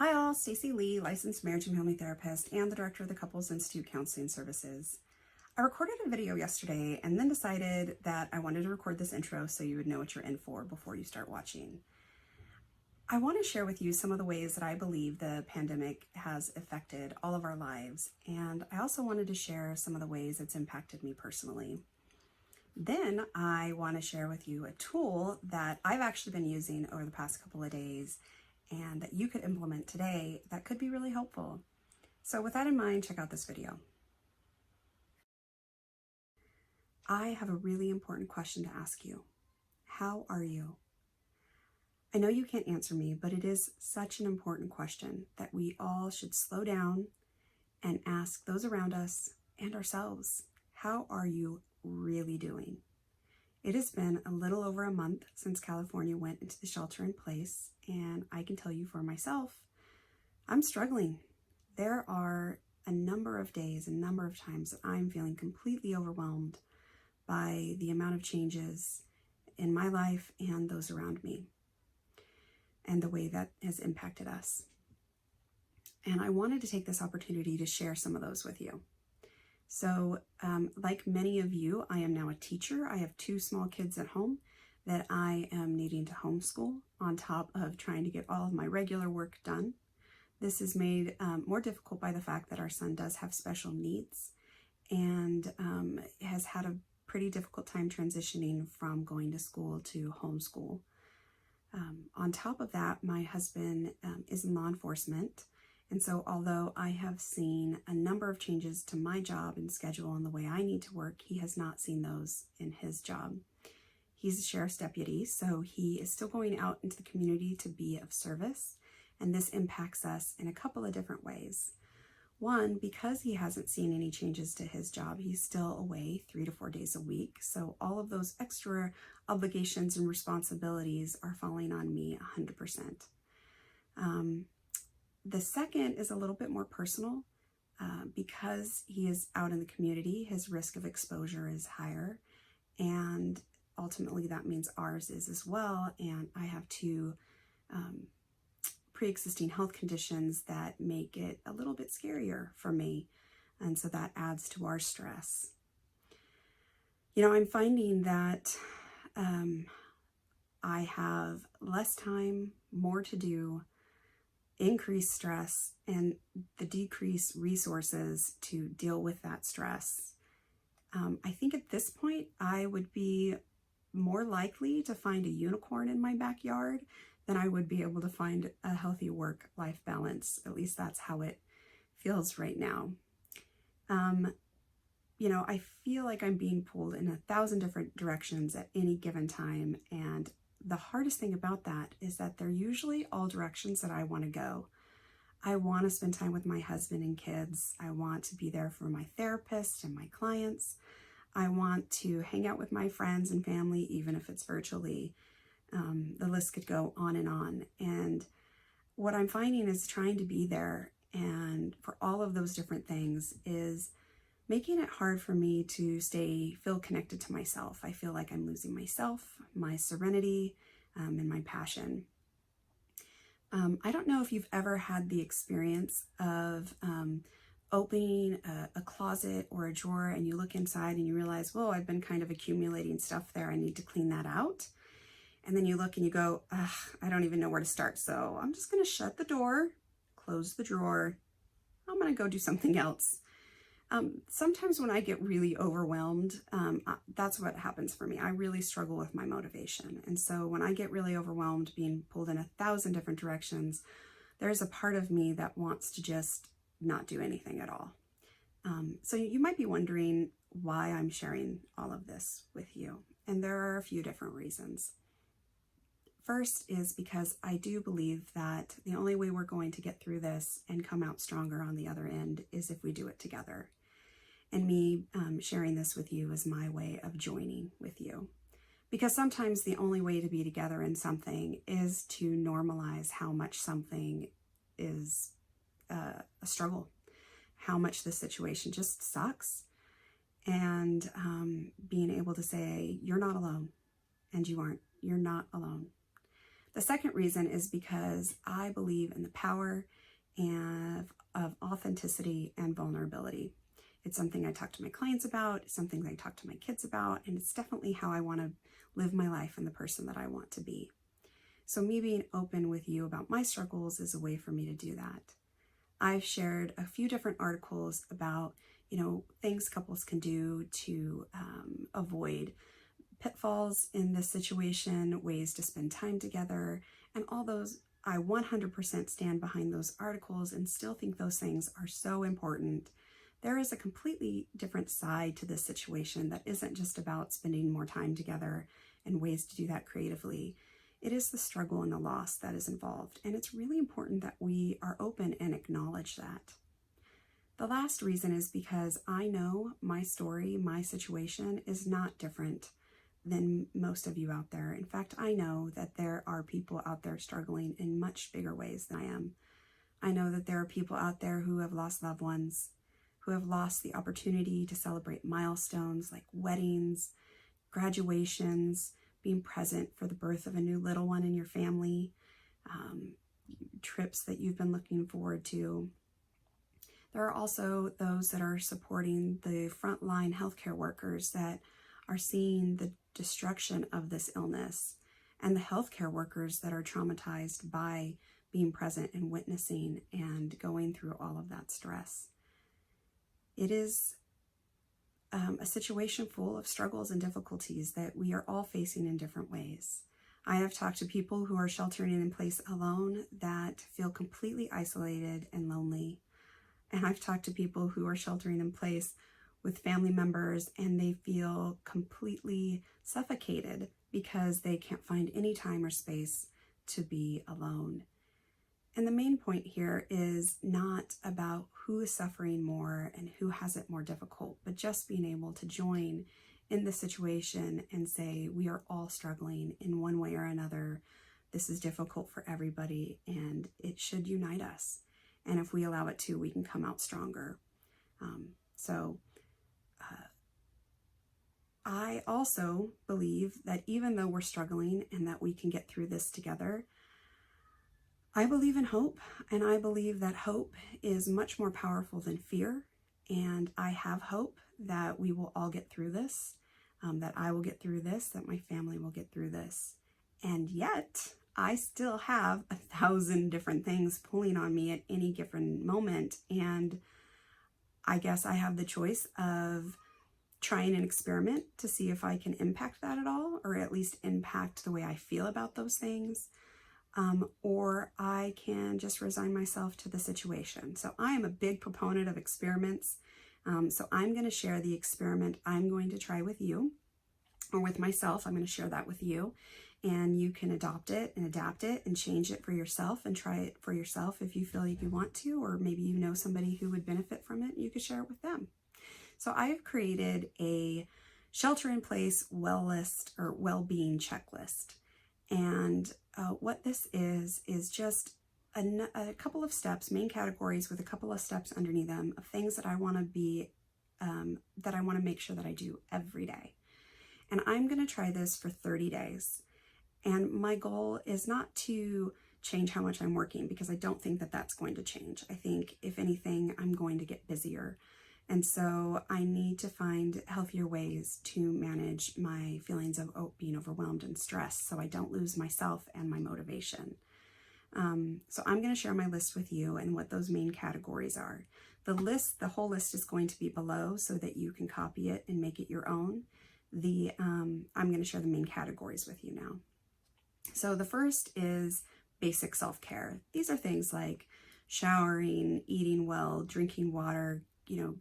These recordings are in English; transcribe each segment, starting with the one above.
Hi all, Stacey Lee, licensed marriage and family therapist and the director of the Couples Institute Counseling Services. I recorded a video yesterday and then decided that I wanted to record this intro so you would know what you're in for before you start watching. I want to share with you some of the ways that I believe the pandemic has affected all of our lives, and I also wanted to share some of the ways it's impacted me personally. Then I want to share with you a tool that I've actually been using over the past couple of days and that you could implement today that could be really helpful. So with that in mind, check out this video. I have a really important question to ask you. How are you? I know you can't answer me, but it is such an important question that we all should slow down and ask those around us and ourselves. How are you really doing? It has been a little over a month since California went into the shelter in place, and I can tell you for myself, I'm struggling. There are a number of days, a number of times that I'm feeling completely overwhelmed by the amount of changes in my life and those around me, and the way that has impacted us. And I wanted to take this opportunity to share some of those with you. So like many of you, I am now a teacher. I have 2 small kids at home that I am needing to homeschool on top of trying to get all of my regular work done. This is made more difficult by the fact that our son does have special needs and has had a pretty difficult time transitioning from going to school to homeschool. On top of that, my husband is in law enforcement. And so although I have seen a number of changes to my job and schedule and the way I need to work, he has not seen those in his job. He's a sheriff's deputy, so he is still going out into the community to be of service. And this impacts us in a couple of different ways. One, because he hasn't seen any changes to his job, he's still away 3 to 4 days a week. So all of those extra obligations and responsibilities are falling on me 100%. The second is a little bit more personal. Because he is out in the community, his risk of exposure is higher, and ultimately that means ours is as well. And I have 2 pre-existing health conditions that make it a little bit scarier for me, and so that adds to our stress. You know, I'm finding that I have less time, more to do, increased stress, and the decreased resources to deal with that stress. I think at this point, I would be more likely to find a unicorn in my backyard than I would be able to find a healthy work-life balance. At least that's how it feels right now. You know, I feel like I'm being pulled in 1,000 different directions at any given time, and the hardest thing about that is that they're usually all directions that I want to go. I want to spend time with my husband and kids. I want to be there for my therapist and my clients. I want to hang out with my friends and family, even if it's virtually. The list could go on. And what I'm finding is trying to be there and for all of those different things is making it hard for me to feel connected to myself. I feel like I'm losing myself, my serenity, and my passion. I don't know if you've ever had the experience of opening a closet or a drawer and you look inside and you realize, whoa, I've been kind of accumulating stuff there. I need to clean that out. And then you look and you go, I don't even know where to start. So I'm just going to shut the door, close the drawer. I'm going to go do something else. Sometimes when I get really overwhelmed, that's what happens for me. I really struggle with my motivation. And so when I get really overwhelmed, being pulled in 1,000 different directions, there's a part of me that wants to just not do anything at all. So you might be wondering why I'm sharing all of this with you. And there are a few different reasons. First is because I do believe that the only way we're going to get through this and come out stronger on the other end is if we do it together. And me sharing this with you is my way of joining with you. Because sometimes the only way to be together in something is to normalize how much something is a struggle, how much the situation just sucks. And being able to say, you're not alone, and you aren't. You're not alone. The second reason is because I believe in the power of authenticity and vulnerability. It's something I talk to my clients about, it's something I talk to my kids about, and it's definitely how I want to live my life and the person that I want to be. So me being open with you about my struggles is a way for me to do that. I've shared a few different articles about, things couples can do to avoid pitfalls in this situation, ways to spend time together, and all those. I 100% stand behind those articles and still think those things are so important. There is a completely different side to this situation that isn't just about spending more time together and ways to do that creatively. It is the struggle and the loss that is involved, and it's really important that we are open and acknowledge that. The last reason is because I know my story, my situation is not different than most of you out there. In fact, I know that there are people out there struggling in much bigger ways than I am. I know that there are people out there who have lost loved ones, who have lost the opportunity to celebrate milestones like weddings, graduations, being present for the birth of a new little one in your family, trips that you've been looking forward to. There are also those that are supporting the frontline healthcare workers that are seeing the destruction of this illness, and the healthcare workers that are traumatized by being present and witnessing and going through all of that stress. It is a situation full of struggles and difficulties that we are all facing in different ways. I have talked to people who are sheltering in place alone that feel completely isolated and lonely. And I've talked to people who are sheltering in place with family members and they feel completely suffocated because they can't find any time or space to be alone. And the main point here is not about who is suffering more and who has it more difficult, but just being able to join in the situation and say, we are all struggling in one way or another. This is difficult for everybody and it should unite us. And if we allow it to, we can come out stronger. I also believe that even though we're struggling and that we can get through this together, I believe in hope, and I believe that hope is much more powerful than fear. And I have hope that we will all get through this, that I will get through this, that my family will get through this. And yet, I still have 1,000 different things pulling on me at any given moment. And I guess I have the choice of trying an experiment to see if I can impact that at all, or at least impact the way I feel about those things. Or I can just resign myself to the situation. So I am a big proponent of experiments. So I'm going to share the experiment I'm going to try with you, or with myself. I'm going to share that with you, and you can adopt it and adapt it and change it for yourself and try it for yourself if you feel like you want to, or maybe you know somebody who would benefit from it and you could share it with them. So I have created a shelter-in-place well-being checklist. And what this is just a couple of steps, main categories with a couple of steps underneath them of things that I want to be, that I want to make sure that I do every day. And I'm going to try this for 30 days. And my goal is not to change how much I'm working, because I don't think that that's going to change. I think if anything, I'm going to get busier. And so I need to find healthier ways to manage my feelings of being overwhelmed and stressed so I don't lose myself and my motivation. So I'm going to share my list with you and what those main categories are. The whole list is going to be below so that you can copy it and make it your own. I'm going to share the main categories with you now. So the first is basic self-care. These are things like showering, eating well, drinking water,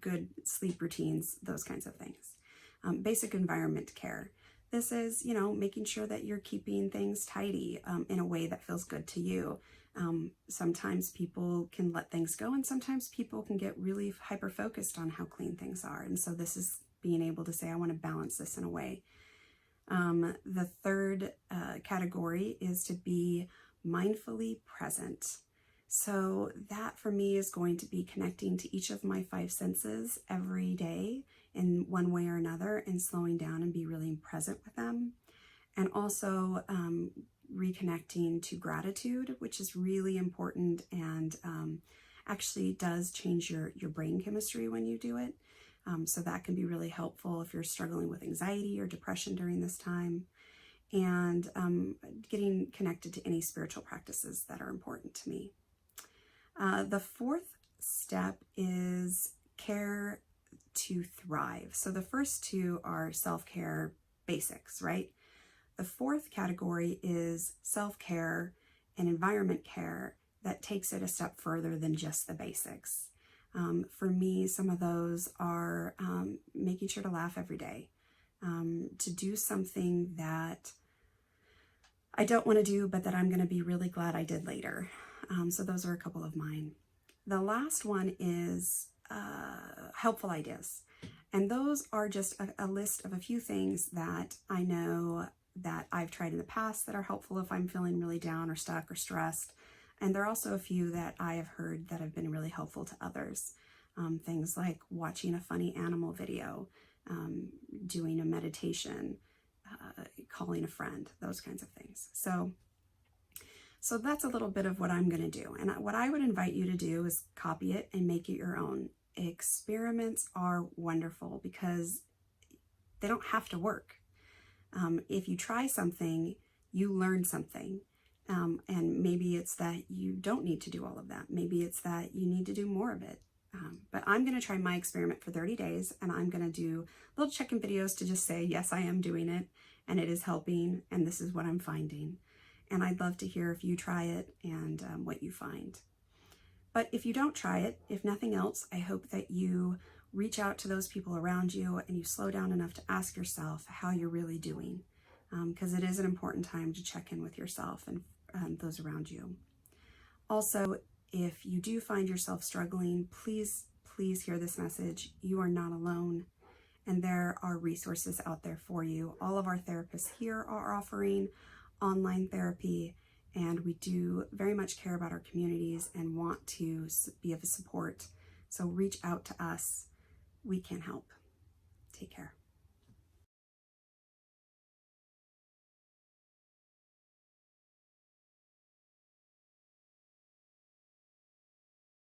good sleep routines, those kinds of things. Basic environment care. This is, making sure that you're keeping things tidy in a way that feels good to you. Sometimes people can let things go, and sometimes people can get really hyper-focused on how clean things are. And so this is being able to say, I want to balance this in a way. The third category is to be mindfully present. So that for me is going to be connecting to each of my 5 senses every day in one way or another, and slowing down and be really present with them. And also reconnecting to gratitude, which is really important and actually does change your brain chemistry when you do it. So that can be really helpful if you're struggling with anxiety or depression during this time. And getting connected to any spiritual practices that are important to me. The fourth step is care to thrive. So the first two are self-care basics, right? The fourth category is self-care and environment care that takes it a step further than just the basics. For me, some of those are making sure to laugh every day, to do something that I don't want to do, but that I'm going to be really glad I did later. So those are a couple of mine. The last one is helpful ideas. And those are just a list of a few things that I know that I've tried in the past that are helpful if I'm feeling really down or stuck or stressed. And there are also a few that I have heard that have been really helpful to others. Things like watching a funny animal video, doing a meditation, calling a friend, those kinds of things. So that's a little bit of what I'm going to do. And what I would invite you to do is copy it and make it your own. Experiments are wonderful because they don't have to work. If you try something, you learn something. And maybe it's that you don't need to do all of that. Maybe it's that you need to do more of it. But I'm going to try my experiment for 30 days, and I'm going to do little check-in videos to just say, yes, I am doing it, and it is helping, and this is what I'm finding. And I'd love to hear if you try it and what you find. But if you don't try it, if nothing else, I hope that you reach out to those people around you and you slow down enough to ask yourself how you're really doing, because it is an important time to check in with yourself and those around you. Also, if you do find yourself struggling, please hear this message. You are not alone, and there are resources out there for you. All of our therapists here are offering online therapy, and we do very much care about our communities and want to be of support. So reach out to us. We can help. Take care.